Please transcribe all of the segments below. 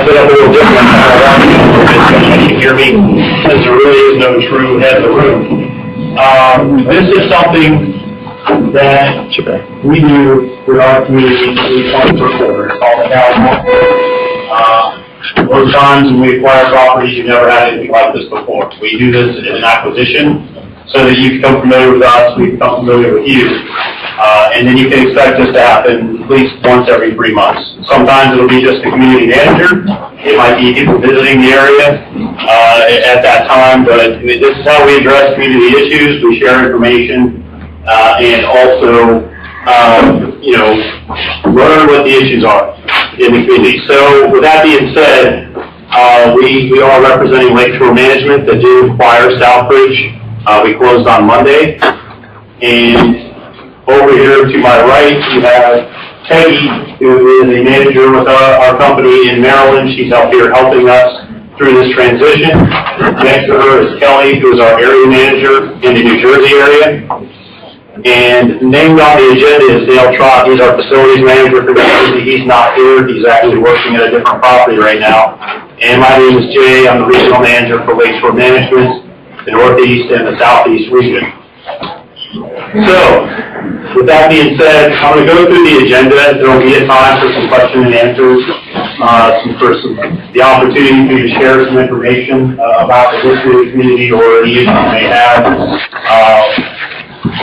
it up a little different. You can hear me, since there really is no true head of the room. This is something that we do with our community at least once per quarter. It's called the Cal. Most times when we acquire properties, you've never had anything like this before. We do this as an acquisition so that you become familiar with us, we become familiar with you. And then you can expect this to happen at least once every 3 months. Sometimes it'll be just the community manager. It might be people visiting the area at that time, but this is how we address community issues. We share information and also, learn what the issues are in the community. So with that being said, we are representing Lakeshore Management that do acquire Southbridge. We closed on Monday, and over here to my right, we have Peggy, who is a manager with our company in Maryland. She's out here helping us through this transition. Next to her is Kelly, who is our area manager in the New Jersey area. And named on the agenda is Dale Trott. He's our facilities manager for New Jersey. He's not here. He's actually working at a different property right now. And my name is Jay. I'm the regional manager for Lakeshore Management, the Northeast and the Southeast region. So, with that being said, I'm going to go through the agenda. There will be a time for some question and answers, the opportunity for you to share some information about the history of the community or any issues you may have.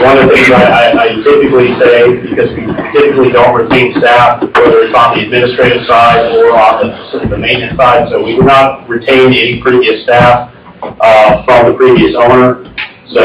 One of the things I typically say, because we typically don't retain staff, whether it's on the administrative side or on the maintenance side, so we do not retain any previous staff from the previous owner. So,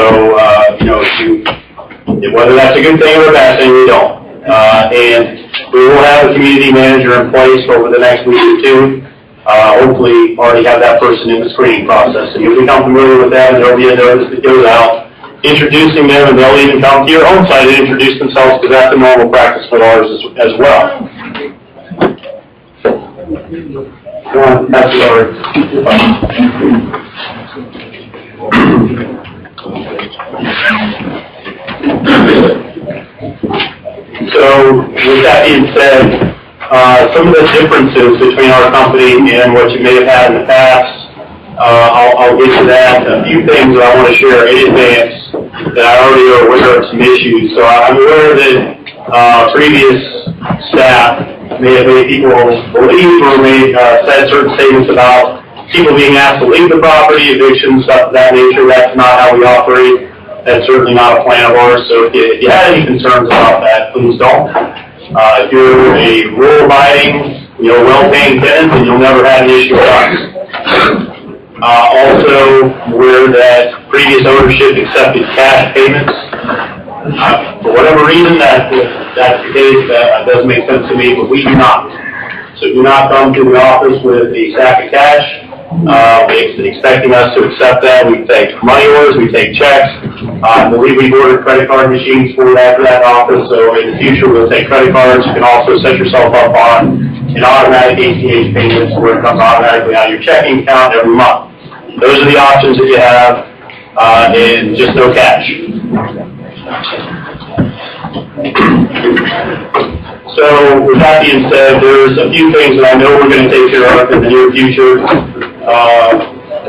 whether that's a good thing or a bad thing, we don't. And we will have a community manager in place over the next week or two. Hopefully already have that person in the screening process. So you'll become familiar with that, and there will be a notice that goes out introducing them, and they'll even come to your home site and introduce themselves, because that's a normal practice for ours as well. That's yours. So, with that being said, some of the differences between our company and what you may have had in the past, I'll get to that. A few things that I want to share in advance that I already are aware of some issues. So I'm aware that previous staff may have made people believe or may said certain statements about people being asked to leave the property, evictions, stuff of that nature. That's not how we operate. That's certainly not a plan of ours. So if you had any concerns about that, please don't. If you're a rule-abiding, well-paying tenant, then you'll never have an issue with us. Also, aware that previous ownership accepted cash payments. For whatever reason, that's the case. That doesn't make sense to me, but we do not. So do not come to the office with a sack of cash, expecting us to accept that. We take money orders, we take checks. I believe we've ordered credit card machines for that office, so in the future we'll take credit cards. You can also set yourself up on an automatic ACH payments where it comes automatically out of your checking account every month. Those are the options that you have, and just no cash. So, with that being said, there's a few things that I know we're going to take care of in the near future.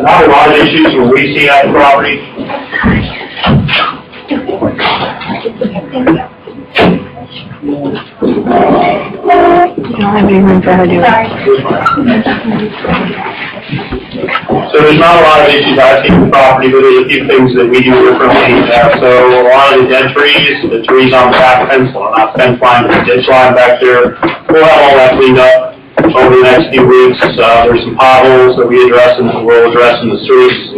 Not a lot of issues when we see at the property. You don't have any room for her to do it. So there's not a lot of issues I see with the property, but there's a few things that we do differently. So a lot of the dead trees, the trees on the back fence, well, not fence line, but the ditch line back there, we'll have all that cleaned up over the next few weeks. There's some potholes that we address and we'll address in the streets.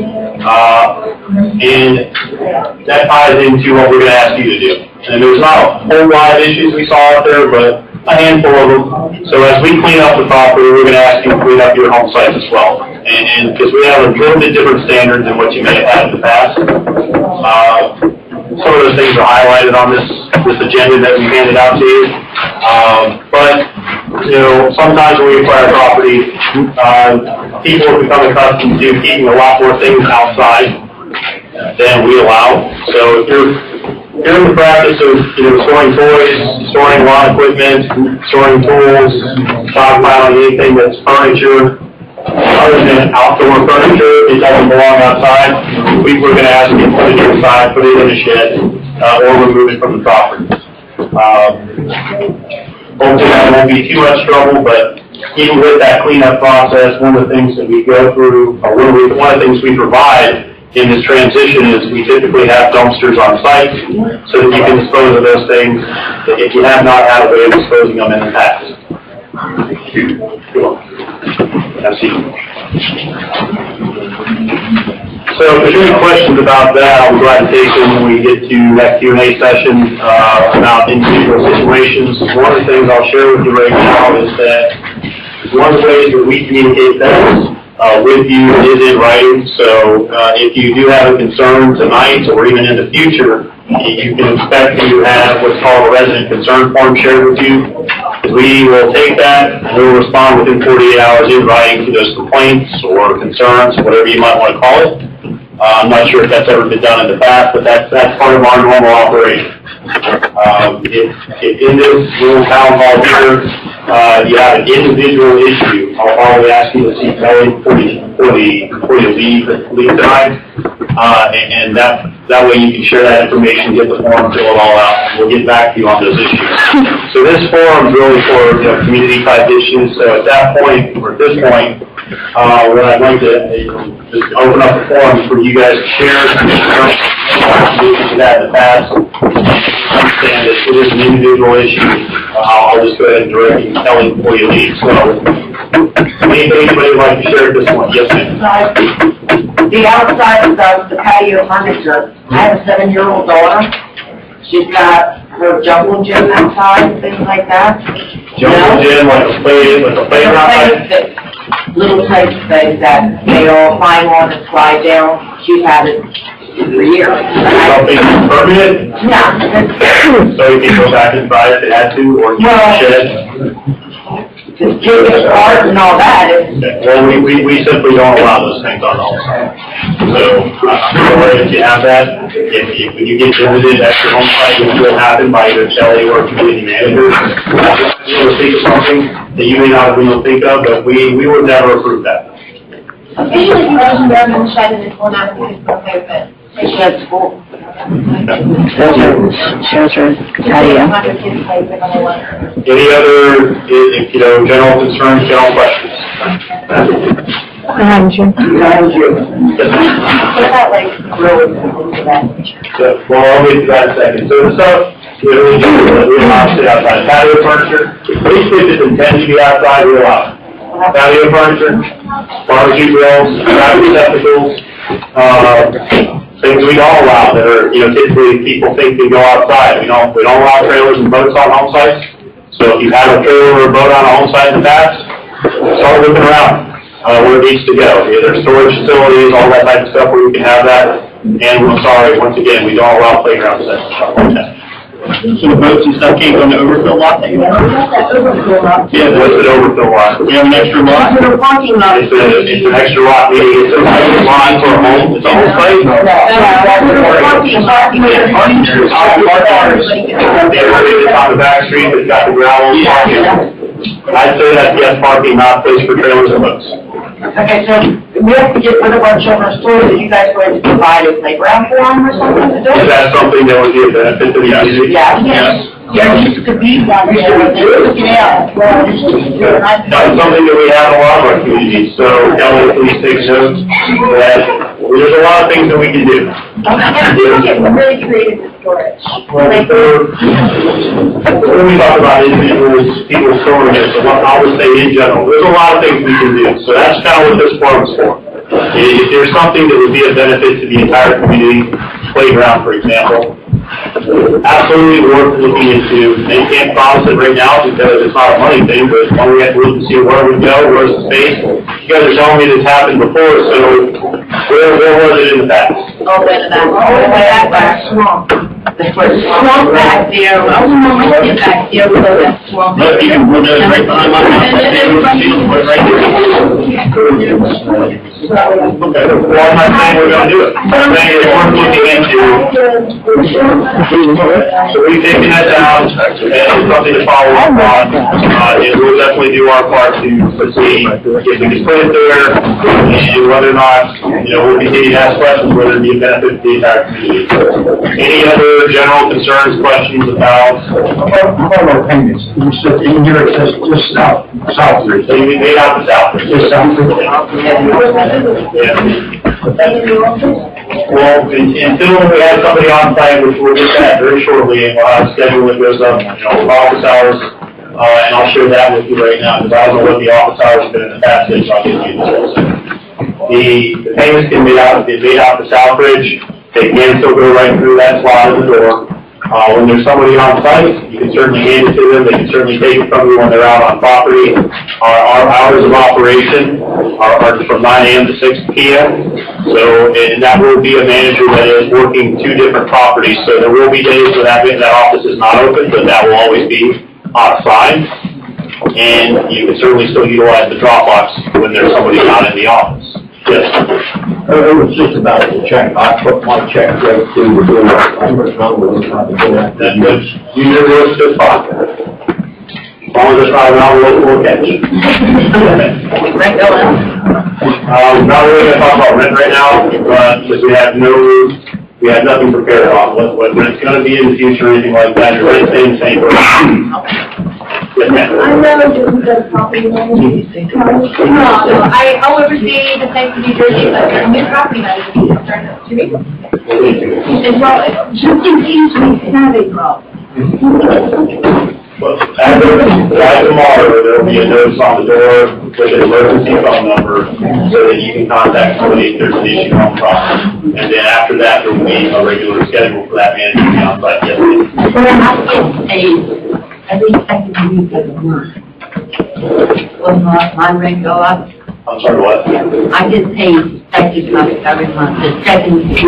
And that ties into what we're going to ask you to do. And there's not a whole lot of issues we saw out there, but a handful of them. So as we clean up the property, we're going to ask you to clean up your home sites as well. And because we have a little bit different standards than what you may have had in the past. Some of those things are highlighted on this agenda that we handed out to you. But, sometimes when we acquire property, people have become accustomed to keeping a lot more things outside than we allow. So if you're you're in the practice of, storing toys, storing lawn equipment, storing tools, stockpiling anything that's furniture, other than outdoor furniture, it doesn't belong outside. We're going to ask you to put it inside, put it in a shed, or remove it from the property. Hopefully that won't be too much trouble, but even with that cleanup process, one of the things that we go through, or one of the things we provide in this transition is we typically have dumpsters on site so that you can dispose of those things if you have not had a way of disposing them in the past. So if there's any questions about that, I'll be glad to take them when we get to that Q&A session about individual situations. One of the things I'll share with you right now is that one of the ways that we communicate that with you is in writing. So if you do have a concern tonight or even in the future, you can expect to have what's called a resident concern form shared with you. We will take that and we'll respond within 48 hours in writing to those complaints or concerns, whatever you might want to call it. I'm not sure if that's ever been done in the past, but that's part of our normal operation. If in this little town hall here, you have an individual issue, I'll probably ask you to see Kelly before you leave tonight, and that way you can share that information, get the form, fill it all out, and we'll get back to you on those issues. So this forum is really for community type issues. So at that point, or at this point, what I'd like to just open up the forum for you guys to share that in the past. Understand that it is an individual issue. I'll just go ahead and direct you to Kelly before you leave. So, anybody would like to share at this point? Yes, ma'am. The outside of the patio furniture. I have a 7-year-old daughter. She's got her jungle gym outside, things like that. Jungle gym, like a playground? Little type things that they all climb on and slide down. She's had it for years. Something permanent? Yeah. So you can go back and buy it if it had to, or you can shed? Just take it apart and all that. Well, we simply don't allow those things on the home site. So, if you have that, when you get visited at your home site, which will happen by either Kelly or community manager, you'll think of something that you may not have been able to think of, but we would never approve that. Usually you don't grab and shed it and pull out the patio. Shed's full. Shows her patio. Any other, general concerns, general questions? Behind you. What about like grills and things of that nature? So, well, I'll get to that in a second. So the stuff, we allow to sit outside. Patio furniture, basically if it's intended to be outside, we allow it. Patio furniture, barbecue grills, trash receptacles, things we don't allow that are, typically people think can go outside. We don't allow trailers and boats on home sites. So if you have a trailer or a boat on a home site in the past, start looking around where it needs to go. There's storage facilities, all that type of stuff where you can have that. And we're sorry, once again, we don't allow playground sets and stuff like that. So the boats and stuff can't go in the overfill lot that you have? Yeah, what's an overfill lot? We have an extra lot? It's a parking lot. It's an extra lot, meaning it's a lot for a home, it's a home site? It's on the back street, it's got the gravel parking. I'd say that's yes parking, not place for trailers and boats. Okay, so we have to get rid of our children's toys that you guys were to provide a playground for them or something to do? Is that something that would be a benefit to the community? Yeah. Yes. There used to be one. Yeah. That's something that we have in a lot of our communities, so Kelly, please take note that there's a lot of things that we can do. People get really creative with storage. When we talk about individuals, people storing it, so I'll just say in general, there's a lot of things we can do. So that's kind of what this forum is for. If there's something that would be a benefit to the entire community, playground, for example, absolutely worth looking into. They can't promise it right now because it's not a money thing, but when we have to look and see where we go, where's the space. You guys are telling me this happened before, so where was it in the past? Over in that. Swamp. Swamp back there. I was back there, so that's swamp. But you can put those right behind my house, right there, right there. Okay, well, I'm not saying we're gonna do it. I'm saying it's worth looking into. So we've taken that down, and it's something to follow up on, and we'll definitely do our part to see if we can put it there, and whether or not, we'll continue to ask questions, whether it be a benefit to the entire community. Any other general concerns, questions about? Our payments, you said in here it says just southbridge. So we made out the Southbridge. Just southbridge. Yeah. Well, until we have somebody on site, which we'll get that very shortly, and we'll have a schedule that goes up, office hours, and I'll share that with you right now, because I don't know what the office hours have been in the past, so I'll give you this. The payments can be made out to Southbridge. They can still go right through that slot in the door. When there's somebody on site, you can certainly hand it to them. They can certainly take it from you when they're out on property. Our hours of operation are from 9 a.m. to 6 p.m. So, and that will be a manager that is working 2 different properties. So there will be days when that office is not open, but that will always be assigned. And you can certainly still utilize the drop box when there's somebody not in the office. Yes. It was just about the check. I put my check right through the door. I'm wrong with it. That goes, usually works just fine. As long as it's not around the local catch. Not really gonna talk about rent right now, because we have nothing prepared on what rent's gonna be in the future, or anything like that. Your rent's staying the same. Yes, ma'am. I never do the property management. No, I oversee the same New Jersey, but there's new property management starting up 2 weeks. And well, just in case we have a problem. Well, as of tomorrow, there'll be a notice on the door with an emergency phone number so that you can contact somebody if there's an issue on property. And then after that, there will be a regular schedule for that manager to be on site. Yes, ma'am. Every second week of the month. Will my rent go up? I'm sorry, what? I get paid second month every month, the second week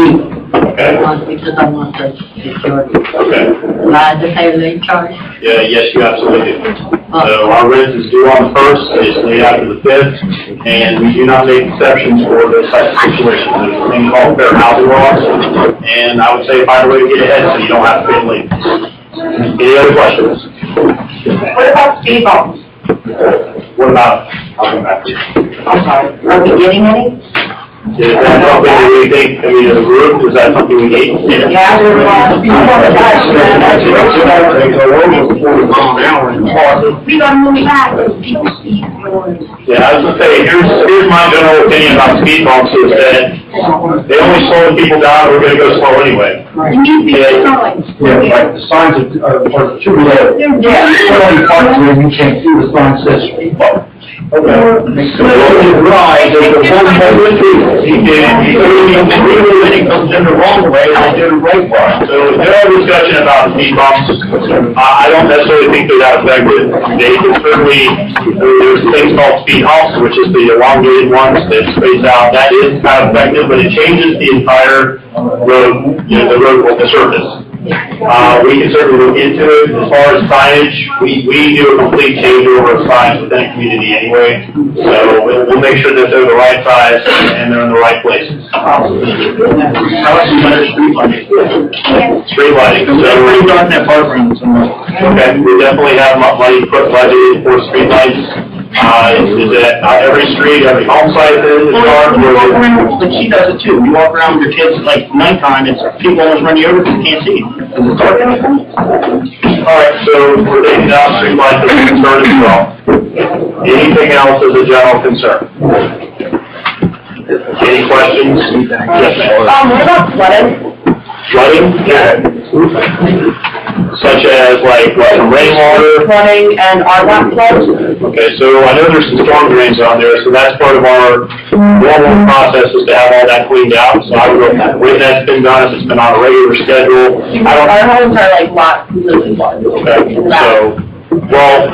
Okay. every month because I want Social Security. Okay. Do I have to pay a late charge? Yeah, yes, you absolutely do. So our rent is due on the 1st, it's laid after the 5th, and we do not make exceptions for those types of situations. There's a thing called fair housing laws, and I would say find a way to get ahead so you don't have to pay late. Any other questions? What about speed bumps? What about, I'll come back to you. I'm sorry, are we getting any? Is that something that we think, as a group, is that something we need? Yeah, there's a lot of people on the guys, man, that's They go over 40 miles an hour in the park. We gotta move back. Yeah, I was gonna say, here's my general opinion about speed bumps is that they only slow people down, we're gonna go slow anyway. You need to be signs. Yeah, like the signs are too low. Yeah. When you park there, you can't see the sign says speed bump. Okay. Right, there's a one He comes in the wrong way, and they did the right way. So there's no discussion about speed bumps. I don't necessarily think they're that effective. They can certainly, there's things called speed humps, which is the elongated ones that space out. That is kind of effective, but it changes the entire road, the surface. We can certainly look into it. As far as signage, we do a complete changeover of signs within a community anyway. So we'll make sure that they're the right size and they're in the right places. How much is better street lighting? Street lighting. So We're starting that park room somewhere. okay, we definitely have money put budgeted for street lights. Is that every street, every home site is dark? You walk around, but she does it too. You walk around with your kids, like nighttime, it's people almost run you over because you can't see. Because it's dark. All right, so we're taking out street lights as a concern as well. Anything else as a general concern? Any questions? Yes, ma'am. What about flooding? Flooding? Yeah. Such as like some rainwater? Flooding and RDOT floods? Okay, so I know there's some storm drains on there, so that's part of our normal process is to have all that cleaned out. So I would, when that's been done, if it's been on a regular schedule, Our homes are like completely flooded. okay, so Well,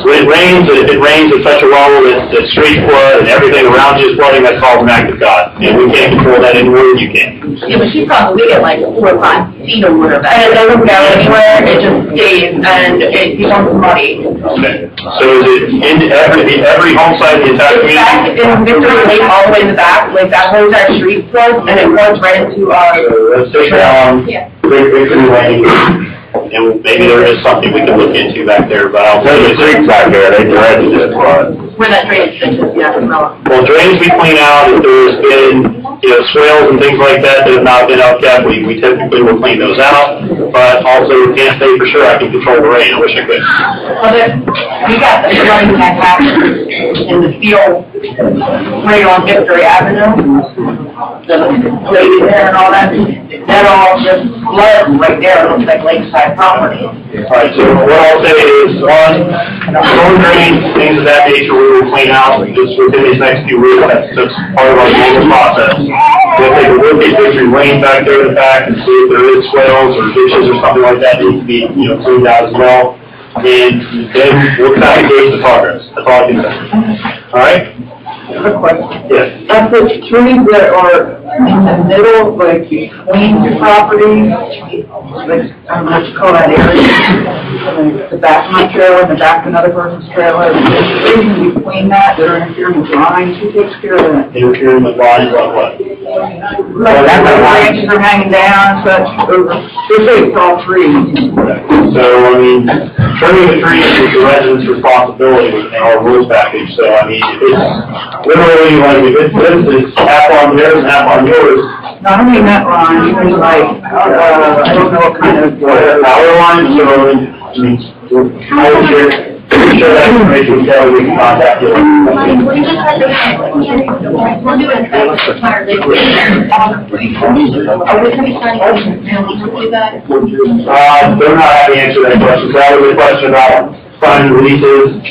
when it rains, if it rains at such a level that the street flood and everything around you is flooding, that's called an act of God. And we can't control that any more than you can. Yeah, but she probably get like 4 or 5 feet or whatever. And it doesn't go anywhere, it just stays, and it becomes muddy. Okay. So is it in every home site in the entire It's back community? in Victory Lake, all the way in the back, like that whole entire street floods, and it floods right into, Let's take down Yeah. Victory Lane. And maybe there is something we can look into back there, but I'll tell you. There's a creek back there, they dredged it, where that drainage ditch is, yeah, no. Well, drains we clean out, if there's been, swales and things like that have not been upkept, we typically will clean those out. But also, we can't say for sure I can control the rain, I wish I could. Well, we got the flooding that happened in the field right on Victory Avenue. The lady there and all that all just flooded right there, it looks like lakeside property. Alright, so what I'll say is, storm drains, things of that nature, we will clean out just within these next few weeks. That's part of our normal process. We'll take a look at Victory Lane back there in the back and see if there is swales or ditches or something like that needs to be, cleaned out as well. And then we'll kind of gauge the progress. That's all I can say. Alright? I have a question. Yes. Of the trees that are in the middle, like between the properties, like, I don't know what you call that area, the back of my trailer and the back of another person's trailer, the trees in between that are interfering with lines, who takes care of that? Interfering with lines like what? Like, the branches are hanging down, such, they're big, tall trees. So, I mean, trimming the trees is the resident's responsibility within our rules package. So, I mean, if it's literally like, if it's half on theirs and half on yours. No, I don't mean that line, it's like, I don't know what kind of. Power lines, so, I mean, I would share that information with Kelly, we can contact you. They're not having answered that question. So that was a question about signing releases.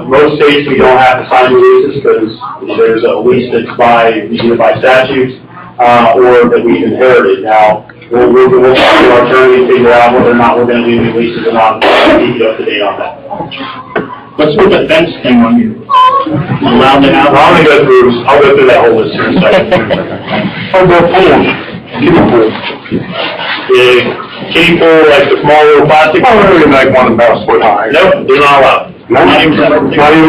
Most states we don't have to sign releases because there's a lease that's either by statute or that we've inherited. Now, we'll talk to our attorney and figure out whether or not we're going to do new leases or not. Keep you up to date on that. Let's put the fence thing on you. Round it out. I'll go through that whole list here in a second. I'll go forward. Kiddie pool. The kiddie pool, like the small little plastic. Oh, really like one about a foot high. Nope, they're not allowed. Not even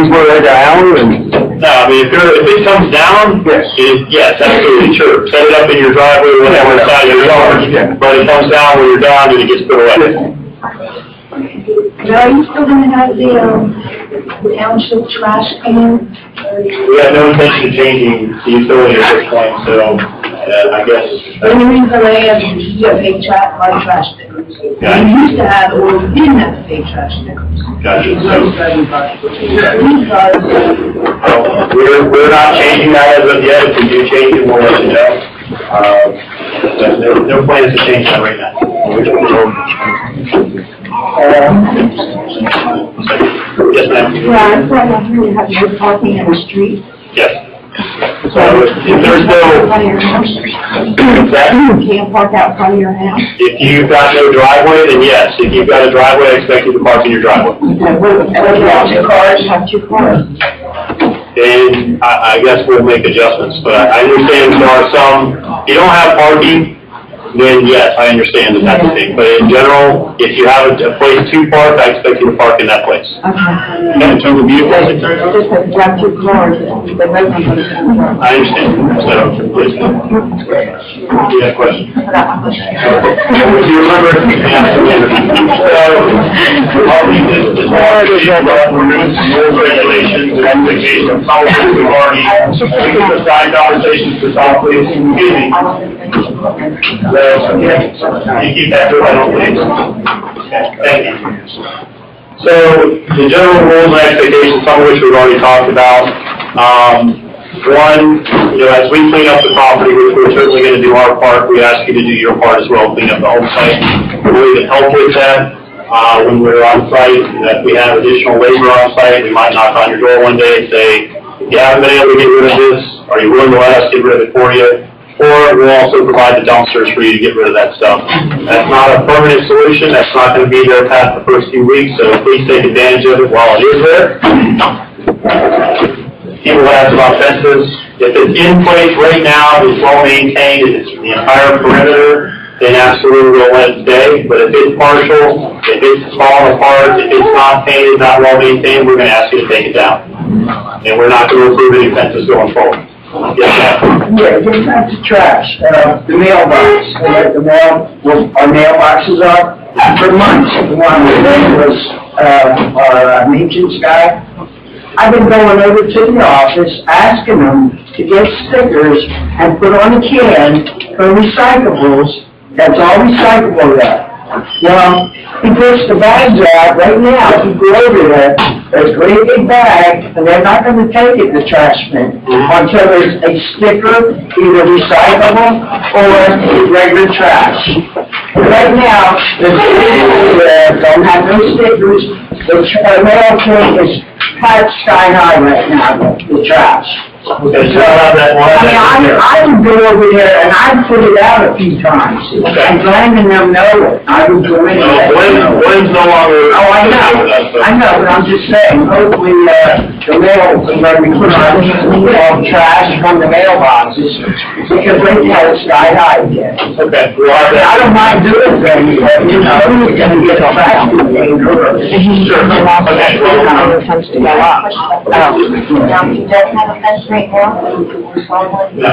for like an hour and. No, I mean, if it comes down, yes, absolutely, sure. Set it up in your driveway or whatever, inside your yard, but it comes down when you're done and it gets put away. Are you still gonna have the township trash can? We have no intention of changing the utility at this point, so, I guess. The only reason I ask is you have fake trash stickers. Okay. You used to have, or you didn't have the fake trash stickers. Gotcha. Because We're not changing that as of yet. If we do change it, we'll let you know. No plans to change that right now. Yes, ma'am. yeah, I thought I heard you have no parking in the street. Yes. So if there's no, You can't park outside of your house. if you've got no driveway, then yes. If you've got a driveway, I expect you to park in your driveway. What about your cars? Have 2 cars. And I guess we'll make adjustments, but I understand there are some, if you don't have parking, then yes, I understand that that's the thing. But in general, if you have a place to park, I expect you to park in that place. Okay. And total vehicles, Just have to drive 2 cars. The resident goes to the car. I understand, so, please. You have a question? If you remember, so, I'll read this part of the rules, regulations, and expectations, policies, we've already, we can assign conversations to solve, please, excuse me. So, you keep that to I don't think. Thank you. So, the general rules and expectations, some of which we've already talked about. One, as we clean up the property, which we're certainly going to do our part, we ask you to do your part as well, clean up the home site. We can help with that when we're on site. If we have additional labor on site, we might knock on your door one day and say, if you haven't been able to get rid of this, are you willing to let us get rid of it for you? or we'll also provide the dumpsters for you to get rid of that stuff. That's not a permanent solution. That's not going to be there past the first few weeks, so please take advantage of it while it is there. People ask about fences. If it's in place right now, it's well maintained, if it's the entire perimeter, then absolutely we'll let it stay. But if it's partial, if it's falling apart, if it's not painted, not well maintained, we're going to ask you to take it down. And we're not going to approve any fences going forward. Yes, ma'am. Yeah, getting back to trash, the mailbox, our mailboxes are, for months, one was, our maintenance guy. I've been going over to the office, asking them to get stickers and put on a can for recyclables. That's all recyclable there. Well, he puts the bags out right now. If you go over there, there's a great big bag, and they're not going to take it to trash bin until there's a sticker, either recyclable or regular trash. Right now, the stickers there don't have no stickers. The mail can is packed sky high right now, the trash. Okay, so I'll have that one. I would go over there and I'd put it out a few times. Okay. And letting them know it. I would go in there. When's no longer... Oh, I know, but I'm just saying, hopefully, the mail, when we put on trash from the mailboxes, because right now it's sky high again. Okay. I don't mind doing things, but, you know, we're gonna get the trash to the Sure. Okay. The fence to go up. He doesn't have a fence right now. No.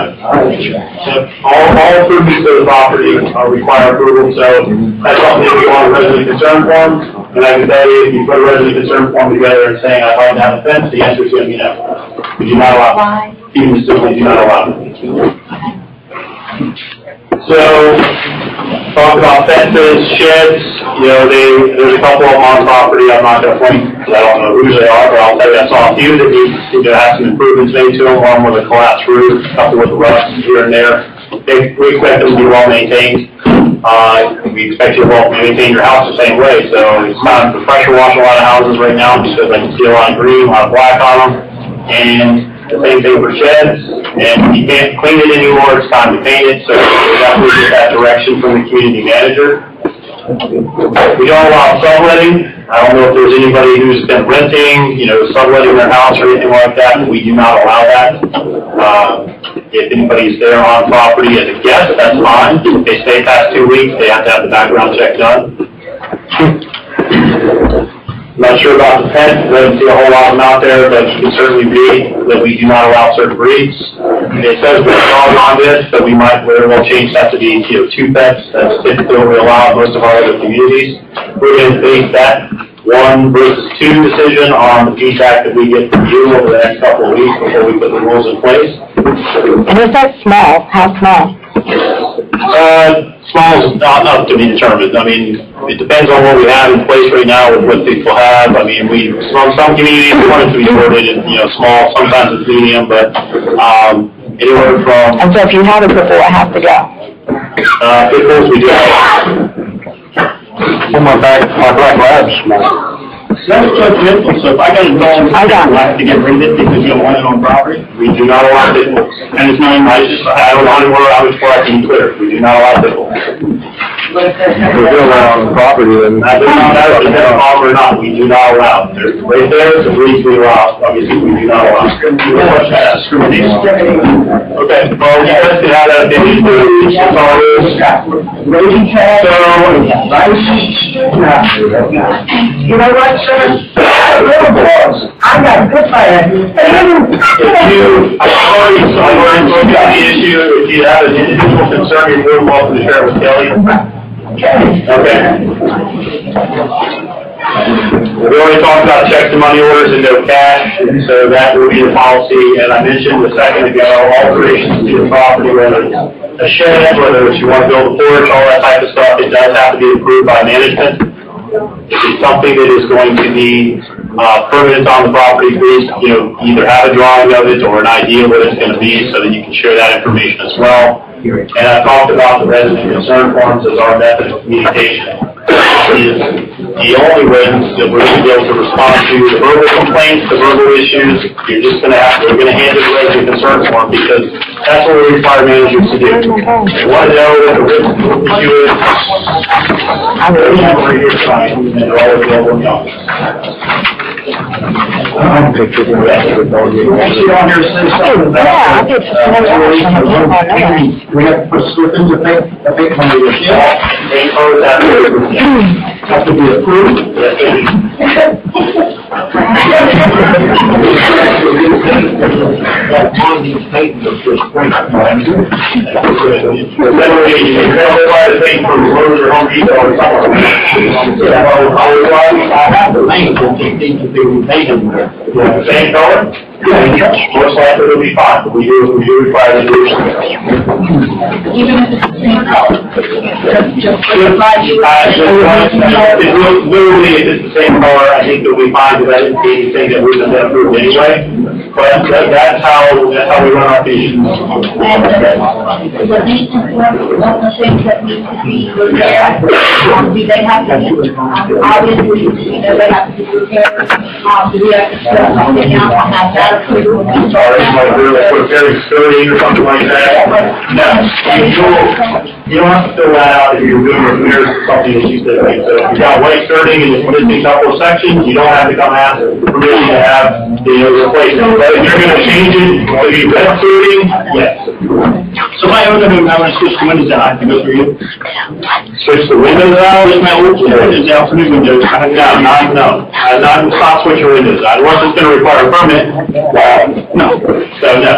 All improvements to the property require approval, so that's something we want a resident concern form. And I can tell you, if you put a resident concern form together and saying, I'd like to have a fence, the answer is going to be no. We do not allow it. Why? Even simply do not allow it. So, talk about fences, sheds, you know, there's a couple of them on property. I'm not going to point, because I don't know who they are, but I'll tell you I saw a few that need to have some improvements made to them, one with a collapsed roof, a couple with rust here and there. We expect them to be well maintained. We expect you to well maintain your house the same way, so it's time to pressure wash a lot of houses right now because I can see a lot of green, a lot of black on them, and the same thing for sheds, and if you can't clean it anymore, it's time to paint it, so we definitely get that direction from the community manager. We don't allow subletting. I don't know if there's anybody who's been renting, you know, subletting their house or anything like that, but we do not allow that. If anybody's there on property as a guest, that's fine. If they stay past 2 weeks, they have to have the background check done. Not sure about the pets, doesn't see a whole lot of them out there, but you can certainly read that we do not allow certain breeds. It says we're strong on this, but we might very well change that to be, you know, 2 pets. That's typically what we allow in most of our other communities. We're going to base that 1 versus 2 decision on the feedback that we get from you over the next couple of weeks before we put the rules in place. And is that small? How small? Small is not up to be determined. I mean, it depends on what we have in place right now with what people have. I mean, some communities want it to be sorted in, you know, small, sometimes it's medium, but anywhere from... And so if you have a pit bull, it has to go? Pit bulls we do. My black lab's small. That's judgmental, so if I got a dog, I have to get rid of it because you don't want it on property? We do not allow pit bulls. And it's not even, I don't want to where I was correcting Twitter. We do not allow pit bulls. If we're doing that on the property, then... That does not matter if it's on or not. We do not allow. There's right there, it's a breed we allow. Obviously, we do not allow. discrimination. Okay, well, you guys can have that opinion, but it's all it is. Raising tags, you know what, sir? Little boys, I got good fire. I've already looked at the issue. If you have an individual concern, you're more than welcome to share it with Kelly. Okay. We already talked about checks and money orders and no cash, so that will be the policy. And I mentioned a second ago, alterations to the property, whether it's a shed, whether it's you want to build a porch, all that type of stuff, it does have to be approved by management. If it's something that is going to be permanent on the property, please, you know, either have a drawing of it or an idea of what it's going to be so that you can share that information as well. And I talked about the resident concern forms as our method of communication. Is the only way that we're going to be able to respond to the verbal complaints, the verbal issues. We're going to hand it the resident concern form because That's what we require managers to do. They want to know what the risk issue is. We're here tonight, and they're all available in the office. Actually, on here says something about. Yeah, I did. We have to put Swiftens, I think money is. They close that. Have to be approved. That's the thing from Lowe's or Home Depot or somewhere. I have the lane, but it needs to be repainted. Same color? Most likely it'll be fine, but we do require the solution. Even if it's the same color. Literally, if it's the same color, I think it'll be fine, because I didn't see anything that wouldn't have been approved anyway. But that's how we run our meetings. And the maintenance work, one of the things that needs to be repaired, do they have to be, obviously, they have to be repaired, do we have to fill something out and have that approved? Sorry, like we're very sturdy or something like that. No, you don't have to fill that out if you're doing repairs or something that you said. Like, so if you got white skirting and it's missing a couple of sections, you don't have to come ask permission to have, replace it. But if you're gonna change it to be red skirting, yes. So if I open them, I want to switch the windows out, I have to go through you. Switch the windows out? Switch my old windows out for new windows. No. Stop switching windows out. Unless it's gonna require a permit, no. So no.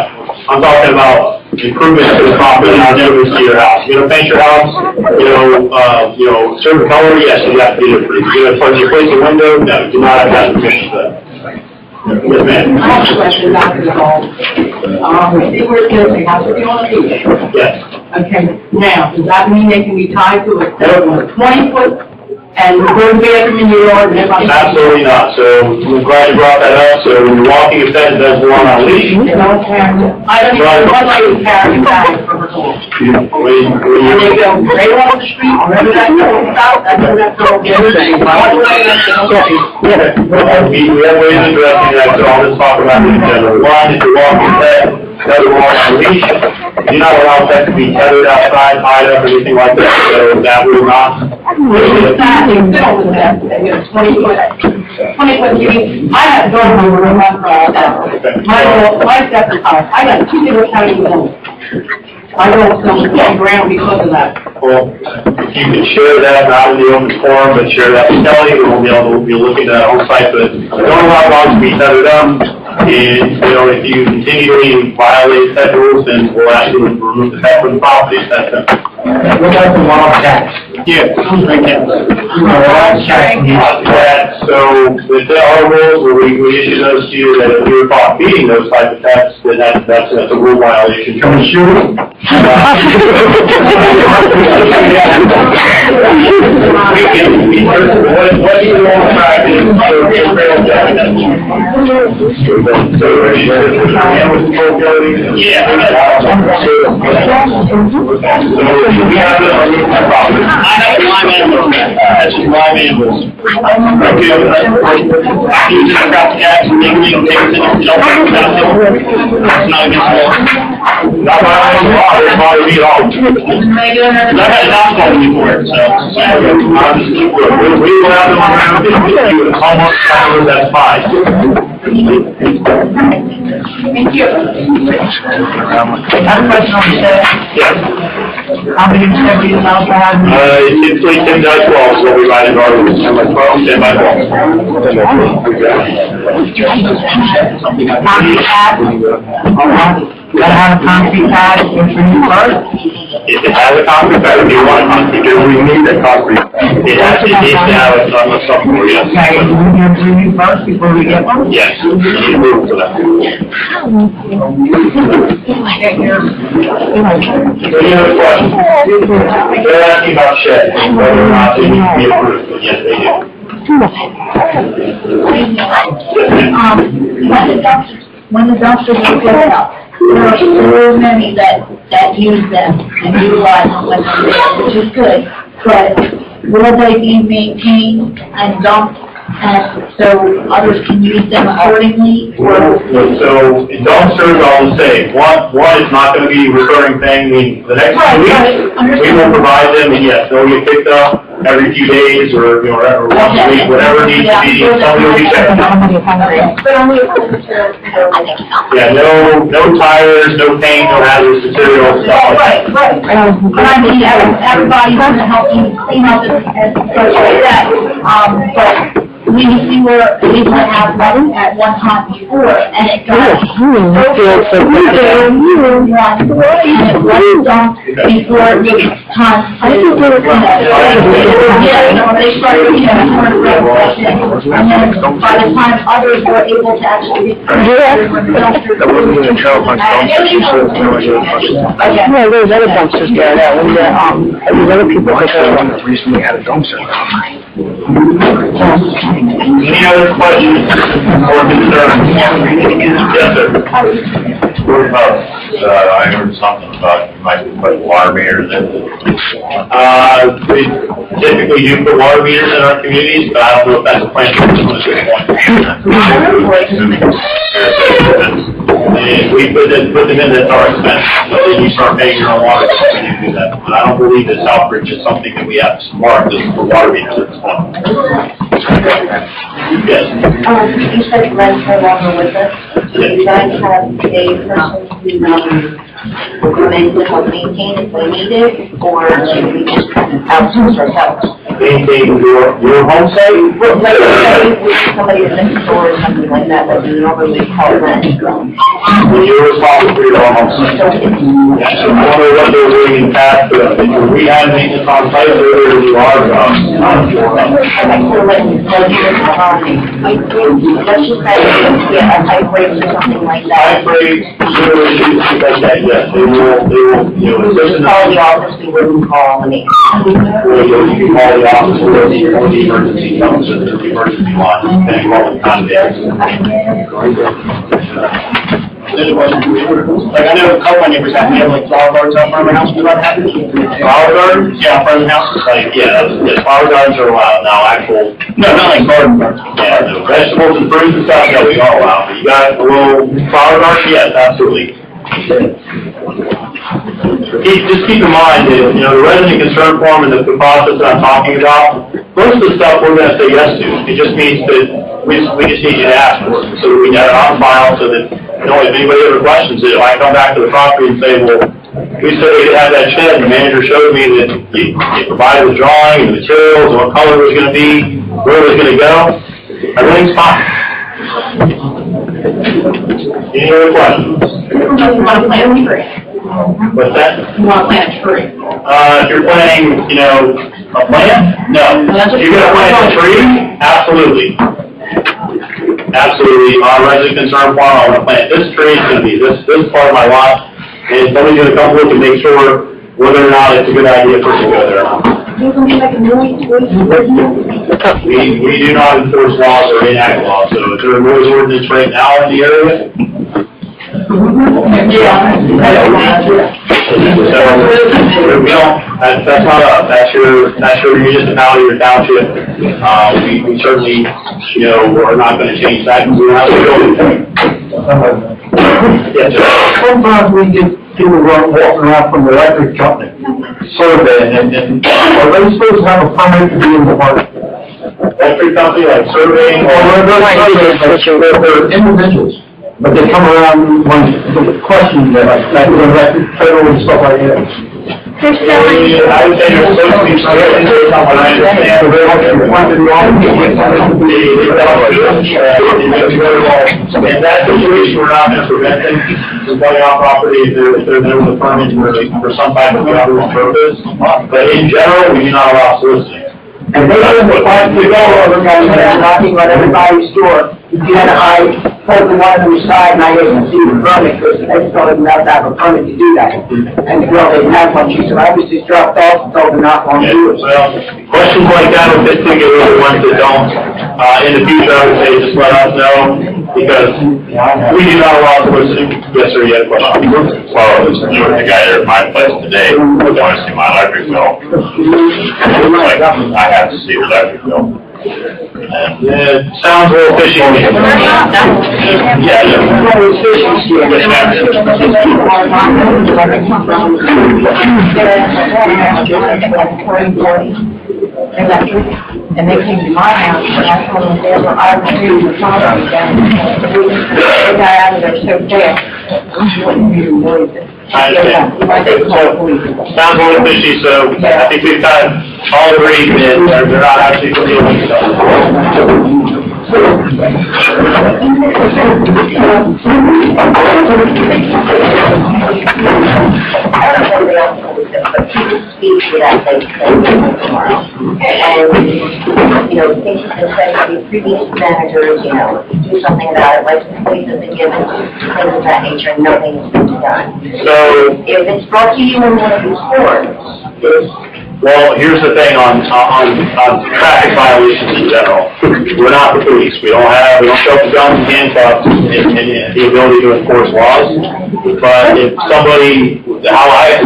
I'm talking about improvements to the property, not improvements to your house. You're gonna paint your house, certain color, yes, you have to do it. You're gonna replace a window, no, you do not have that permission for that. Yes, ma'am. I have a question about this all. See where it says they have to be on a beach. Yes. Okay, now, does that mean they can be tied to a 20-foot and go to bed in your yard and everybody? Absolutely not. So we're glad you brought that up. So when you're walking, if that does belong on a leash. I don't even want to carry bags for her dog. And they go right off the street, wherever that goes out, that's where that girl gets. We have ways of addressing that, so I'll just talk about it in general. One, if you're walking pet, doesn't belong on a leash, you're not allowed that to be tethered outside, tied up, or anything like that. So that will not. I have gone over and run for all that. My step is hard. I got 2 different counties alone. I don't come to the ground because of that. Well, if you can share that, not in the open forum, but share that with Kelly, and we'll be able to be looking at that on site, but don't allow dogs to be tethered up. And, if you continually violate pet rules, then we'll actually remove the pet from the property. That's it. What about the wild cats? Yeah. Wild cats. So, with our rules, where we issue those to you, that if you're caught feeding those type of pets, then that's a rule violation. Can we shoot them? What do you want to practice? That's just live animals. Okay, I use it across the gas and make it take it and jump out of it. It's not against the law. Not my own law, it's not me at all. I've had a dog call me for it, so. We will have them around, if you almost cover, that's fine. Thank you. I have a question on the set. Yes. How many have you allowed to have? It's typically 10 by 12, so we write in our rules, 10 by 12, 10 by 12. Concrete pad? Gotta have a concrete pad in your first? If it has a concrete pad, if you want concrete, because we need a concrete. It actually needs to have a something, yes. Okay, we need to review first before we get one? Yes, you need to move for that. Any other questions? They're asking about sheds, whether or not they need to be approved, but yes, they do. When the dumpsters are filled out, there are so many that use them and utilize them when they're there, which is good. But will they be maintained and dumped And so others can use them accordingly, or? So dumpsters are all the same. One is not gonna be a recurring thing. I mean, the next Right, week, right, we will provide them, and yes, they'll get picked up every few days, or, you know, or once a week, whatever needs to be, somebody will be checking. But only if it's Yeah, no tires, no paint, no hazardous materials, stuff like that. Right. But I mean, everybody's gonna help you clean up and such like that. But we were able to have one at one time before, and it got and it was done before it was time to, they started, and then by the time others were able to actually. That wasn't even count my Yeah, there's other dumpsters there, that when there's other people My that one that recently had a dumpster. Any other questions or concerns? Yes, sir. I heard something about you might put water meters in. We typically do put water meters in our communities, but I don't know if that's a plan for this point. And we put them in, that's our expense, but then you start paying your own water when you do that. But I don't believe that Southbridge is something that we have to mark just for water meters at this point. Yes. You said rent no longer with us. Do you guys have a person who will come in to help maintain if they need it, or should we just outsource ourselves? Maintain your home site? Well, like, say, with somebody that's in store or something like that, that we normally call rent. When you're responsible for your own home site. Yeah, so I don't know what they're doing in the past, but if we have maintenance on site, they're you are, let's just say, yeah, a pipe break or something like that. Pipe breaks, sewer issues, things like that, yes, they will, you know, Just call the office, we wouldn't call the maintenance. you can call the office or the emergency comes to the emergency line, depending on the time it is. Like, I know a couple of neighbors have like flower gardens out front of my house. Do that happen? Flower gardens? Yeah, front of the house. Like, yeah, flower gardens are allowed, now actual, No, not like garden gardens. yeah, the vegetables and fruits and stuff, yeah, we are allowed, but you got a little flower garden, yes, absolutely. Just keep in mind that, you know, the resident concern form and the process that I'm talking about, most of the stuff we're gonna say yes to. It just means that we just need you to ask for it, so that we got it on file, so that, you know, if anybody ever questions it, if I come back to the property and say, well, we said we could have that shed, and the manager showed me that you provided the drawing, the materials, what color it was gonna be, where it was gonna go, everything's fine. Any other questions? You want to plant a tree? What's that? You want to plant a tree? If you're planting, you know, a plant? No. You're gonna plant a tree? Absolutely. Absolutely. On resident concern form, I wanna plant this tree, it's gonna be this part of my lot, and somebody's gonna come look and make sure whether or not it's a good idea for us to go there or not. You're going to be like a noise ordinance? We do not enforce laws or enact laws, so is there a noise ordinance right now in the area? Yeah. So, we don't, that's not us, that's your municipality or township. We certainly, you know, are not gonna change that, because we don't have to go anything. Yes, sir. Sometimes we get people walking around from the electric company, surveying, and are they supposed to have a permit to be in the park? Electric company, like surveying, Or they're individuals, but they come around when questions that like electric, federal and stuff like that. I would say you're supposed to be surveying based on what I understand. In that situation, we're not going to prevent them from going off property if there was a permit for some type of government purpose. But in general, we do not allow soliciting. And they don't have the park to go over, they're knocking on everybody's door. And I told the one on the side, and I didn't see the permit, because they told them not to have a permit to do that. And the girl didn't have one, she said, I was just dropped off and told her not on doors. Well, questions like that with this particular ones that don't, in the future, I would say just let us know, because we do not allow soliciting. Yes, sir, you had a question? Well, there's the guy there at my place today, I want to see my electric bill. Like, I have to see the electric bill. It sounds a little fishy to me. Yeah, and they came to my house, and I told them they were, I was doing the property down there. They got out of there so fast, you wouldn't even believe it. I understand. So, sounds a little fishy, so I think we've kind of all agreed that they're not actually doing stuff. Tomorrow. And, things have been said to the previous managers, do something about it, license have been given, things of that nature, and nothing has been done. So, if it's brought to you in one of these forms, well, here's the thing on traffic violations in general. We're not the police. We don't show up with guns and handcuffs and the ability to enforce laws. But if somebody, what I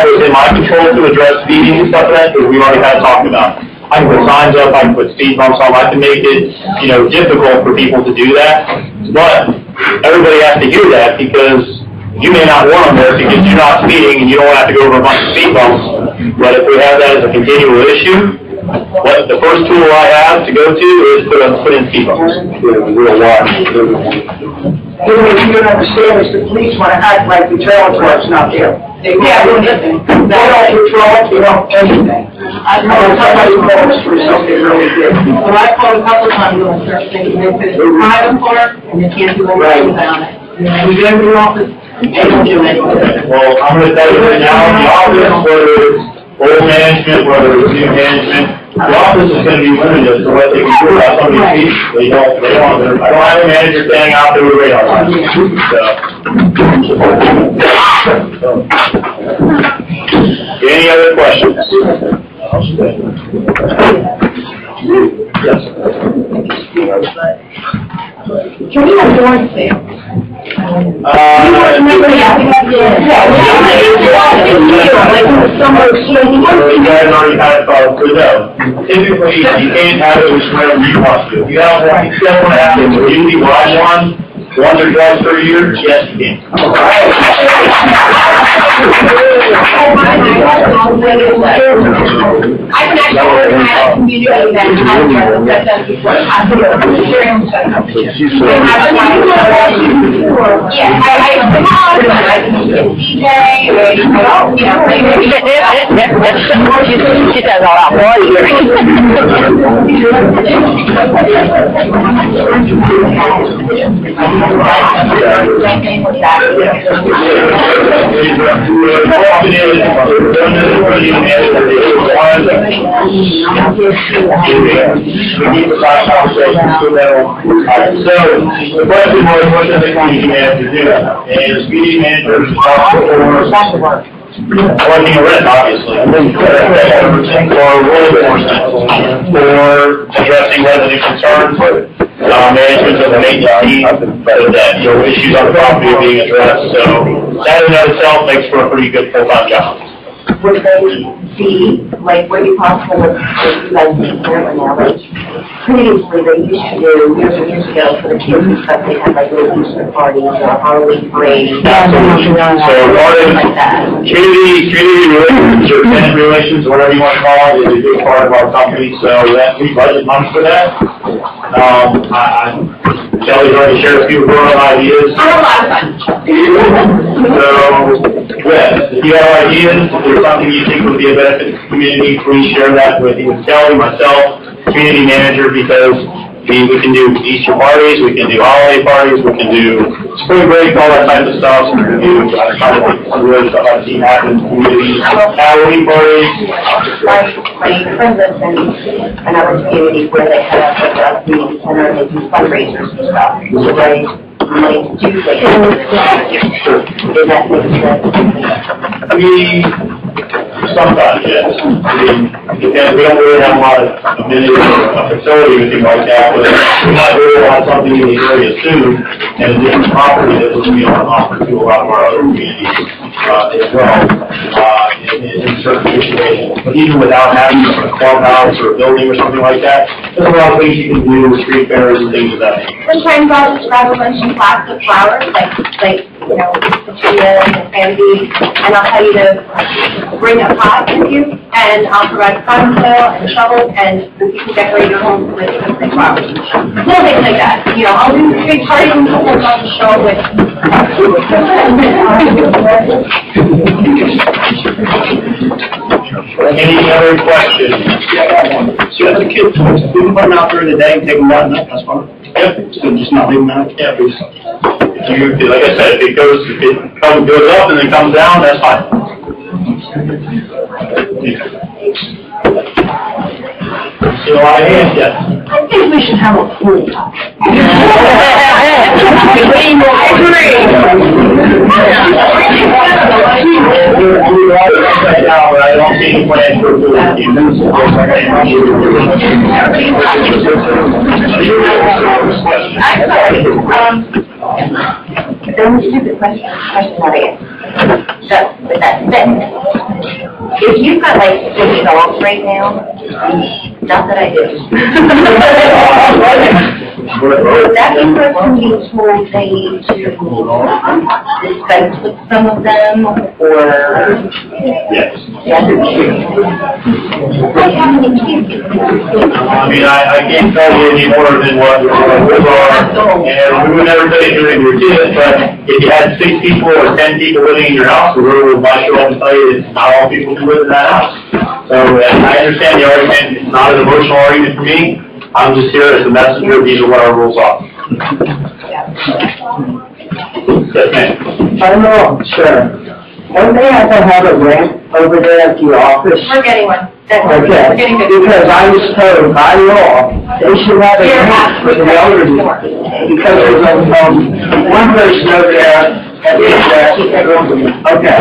have in my control to address speeding and stuff like that, is we've already kind of talked about. I can put signs up, I can put speed bumps on, I can make it, difficult for people to do that. But everybody has to hear that because you may not want them there because you're not speeding and you don't have to go over a bunch of speed bumps. But if we have that as a continual issue, the first tool I have to go to is put in speed bumps. What you don't understand is the police want to act like the trailer park's not there. They don't patrol, they don't anything. I know somebody calls for something really good. Well, I called a couple of times on Thursday, and they said it's a private park, and they can't do anything about it. We go to the office, they don't do anything. Well, I'm going to tell you right now, the office, whether it's old management, whether it's new management, the office is going to be limited to what they can do about somebody's feet. I don't have a manager standing out there with a radar line. Any other questions? Yes. Can we have door sale? Typically, you can't have it with whatever you want to. You don't want to have it with usually one or twice per year. Yes, you can. I can actually organize a community event that does before She says all that boy So, the question was, what does the community manager do? And the community manager is responsible for collecting a rent, obviously, or rule enforcement, or addressing resident concerns, management of the maintenance needs, so that issues on the property are being addressed. So that in and of itself makes for a pretty good full-time job. would they see, like, would it be possible with you guys being here right now, like, previously they used to do, years and years ago, for the kids and stuff, they had like little Easter parties or Halloween parades. So part of like that. community relations or tenant relations, whatever you want to call it, is a big part of our company. So that we budget money for that. Kelly's already shared a few of her ideas. I have a lot of fun. So, yes, if you have ideas, if there's something you think would be a benefit to the community, please share that with either Kelly, myself, community manager, because we can do Easter parties, we can do holiday parties, we can do spring break, all that type of stuff. So we're going to do some really stuff I've seen happen in communities, Halloween parties. My friends live in another community where they have a community center and they do fundraisers and stuff. So they money to do things. Does that make sense? Sometimes, yes. I mean, because we don't really have a lot of amenities or a facility or anything like that, but we might really want something in the area soon, and a different property that would be on offer to a lot of our other communities as well. And certain situations. But even without having a clubhouse or a building or something like that, there's a lot of things you can do with street fairs and things of that nature. Sometimes I'll just grab a bunch of plastic flowers, like you know, petunias and pansies, and I'll tell you to bring a pot with you, and I'll provide garden soil and shovels, and you can decorate your home with the flowers. Little things like that. You know, I'll do big parties and people will show up with. Any other questions? So the kids, we can put them out during the day and take them out, that's fine. Yep, so just not leave them out. Yeah, please. Like I said, if it goes up and then comes down, that's fine. See a lot of hands, yes. I think we should have a pool. I don't see any plans for Then we stupid question that I asked. With that fitness. If you've got like 6 dogs right now, not that I do. Would that be person being told they need to dispense with some of them, or? Yes. Yes. I mean, I can't tell you any more than what the rules are, and we would never tell you to bring your kids, but if you had 6 people or 10 people living in your house, the rule might show up and tell you it's not all people who live in that house. So I understand the argument. It's not an emotional argument for me. I'm just here as a messenger. These are what our rules are. Yes, ma'am. I don't know, sure. Don't they have to have a ramp over there at the office? We're getting one. Okay, We're getting good. because I was told by law, they should have a ramp for the elderly. Because there's one person over there at the address. Okay. Okay.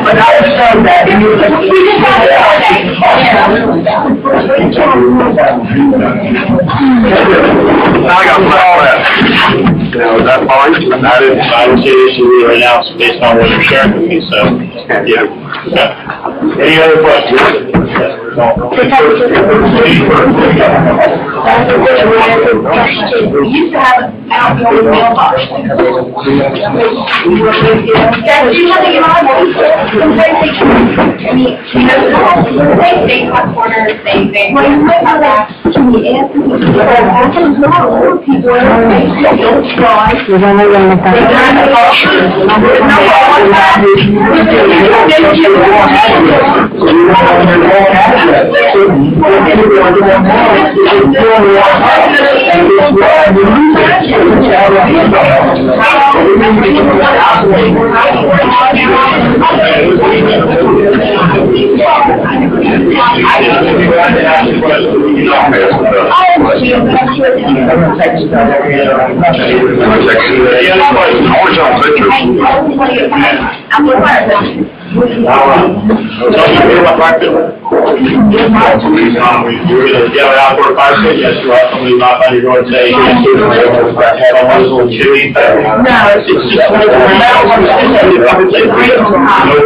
But I was told that. Now I got to follow that. Now, is that fine? I don't see an issue with it right now, so based on what you're sharing with me, so, yeah. Any other questions? We used to have an outdoor mailbox. That's usually in our sometimes they I mean, you know, they cut corners, they well, you might know that to the answer. People don't try. outdoor fire pit, yes, you have somebody knock on your door and say, someone's a little chilly. No, it's just no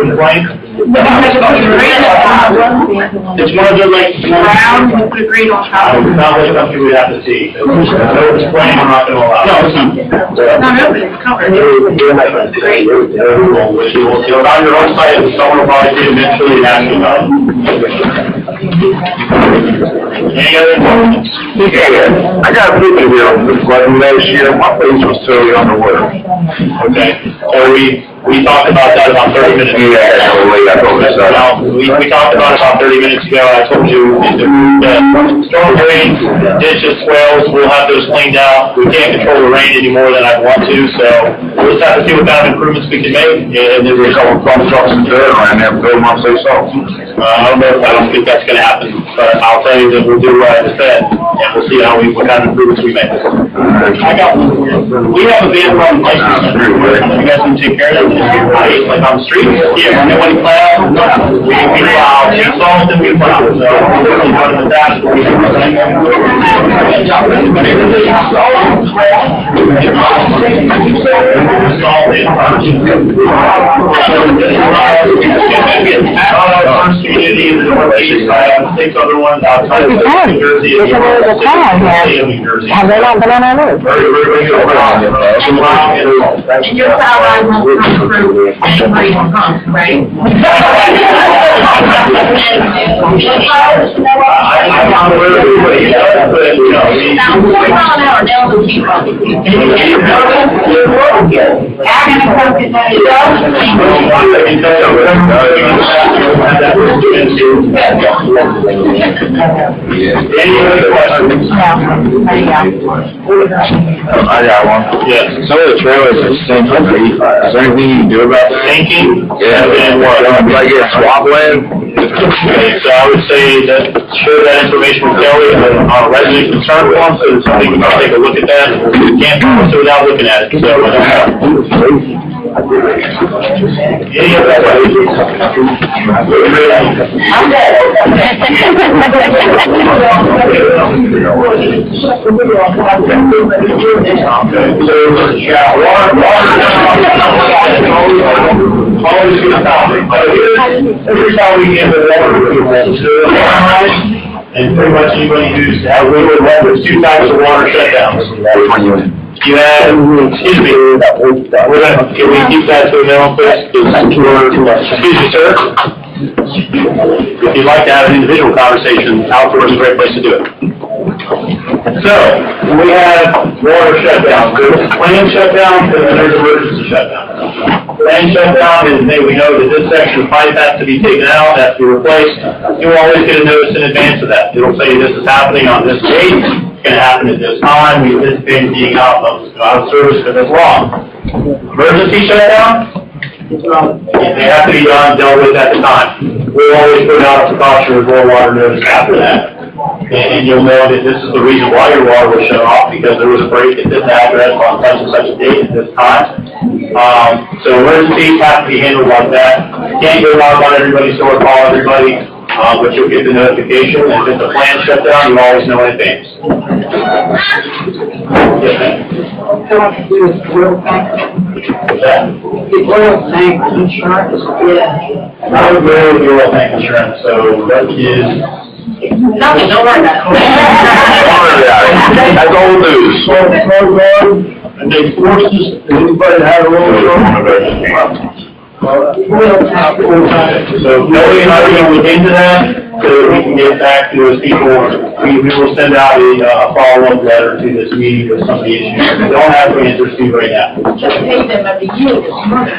complaint. It's one of the like round with the green on top. Not really something we have to see. No complaint, I'm not going to allow. No, it's not. No, it's covered. Great. You'll on your own site, and someone will probably see eventually and ask you about it. Any other questions? Yeah, I got a picture here of this wedding last year. My face was totally underwater. Okay. So we talked about that about 30 minutes ago. Yeah, totally. I told you so. We talked about it about 30 minutes ago. I told you the storm drains, ditches, swales, we'll have those cleaned out. We can't control the rain any more than I want to, so we'll just have to see what kind of improvements we can make. And then There's a couple of dump trucks and dirt around there, but they want to say so. I don't think that's going to happen, but I'll tell you that we'll do what I just said, and we'll see what kind of improvements we make. I got one. We have a van run license. You guys can take care of that. Like on the street? Yeah, when they want to plow, we plow, we salt and we plow. So, we're going to do that. Salt First community in the Northeast, I have 6 other ones outside of New Jersey. It's a little town here. New Jersey. Have they not been on our road? Very, very good. And your plow line won't come through anybody won't come, right? I'm not aware of everybody else, but, you know, Now, 40 mile an hour, they'll just keep running. Any other questions? I got one. Yes. Some of the trailers are sinking. Is there anything you can do about that? Thinking? Yeah, And what? like it's swampland? Okay, so I would say that, share that information with Kelly on our resident concern form, so that somebody can take a look at that. Can't promise it without looking at it, so. Any other questions? I'm dead. So, yeah, always good topic, but here's how we get the water. And pretty much anybody who's, there's 2 types of water shutdowns. You have, excuse me, can we keep that to a minimum, please? Excuse me, sir. If you'd like to have an individual conversation, outdoors is a great place to do it. So, we have water shutdown. There's planned shutdown, and then there's emergency shutdown. Planned shutdown is, we know that this section of pipe has to be taken out, has to be replaced. You'll always get a notice in advance of that. It'll say this is happening on this date, it's going to happen at this time, we anticipate being out of service for this long. Emergency shutdown? They have to be dealt with at the time. We'll always put out a precautionary boil water notice after that. And you'll know that this is the reason why your water was shut off, because there was a break at this address on such and such a date at this time. So emergencies have to be handled like that. Can't go out on everybody's door, call everybody, but you'll get the notification. If it's a planned shutdown, you always know in advance. Yes, ma'am. What's that? The oil tank insurance. Yeah. I would agree with your oil tank insurance, so that is... Nothing, don't worry about it. That's old news. And they force us, anybody that had a roll So Kelly and I are going to look into that, so that we can get back to those people. We will send out a follow-up letter to this meeting with some of the issues we don't have the answers to right now. Just pay them every year this month.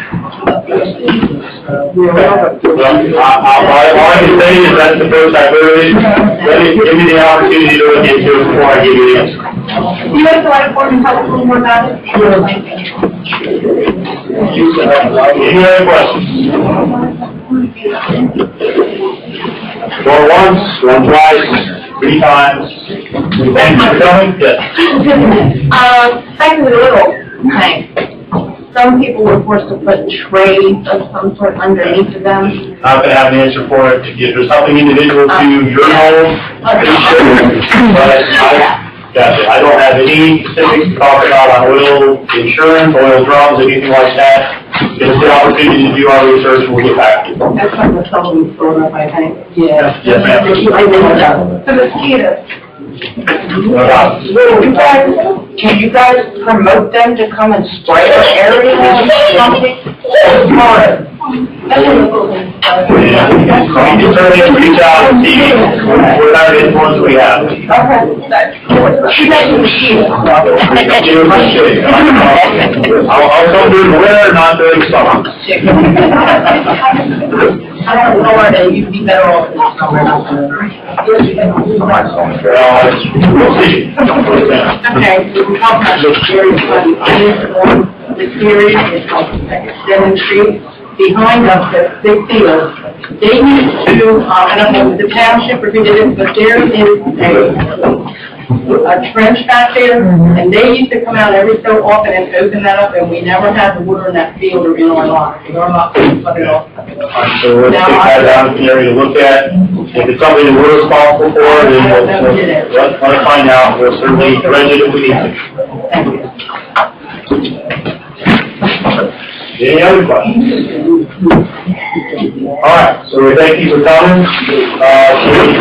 All I can say is that's the first I've heard it. Give me the opportunity to look into it before I give you the answer. You guys go out and tell us a little more about it? Any other questions? Going once, going twice, 3 times. Thank you for coming. Yes. Back to the little tank. Some people were forced to put trays of some sort underneath of them. Not going to have an answer for it. If there's something individual to your home, but I don't have any specifics to talk about on oil insurance, oil drums, anything like that. It's the opportunity to do our research, and we'll get back to you. That's like the trouble stored up, I think. Yeah. Yes, ma'am. The mosquitoes. Can you guys promote them to come and spray the area or something? Yeah, you can certainly reach out and see what kind of influence we have. I'll come during the winter, not during the summer. I don't know where you'd be better off in the summer. We'll see. Okay, so we talked about the series, the series is called 7th Street. Behind us, the big field, they used to, I don't know if the township or who did it, but there is a trench back there, and they used to come out every so often and open that up, and we never had the water in that field or in our lot. Our lot was cut it off. So let's take that down to the area to look at. If it's something that we're responsible for, then let's find out. We'll certainly dredge it if we need to. Thank you. Any other questions? All right, so we thank you for coming. Please,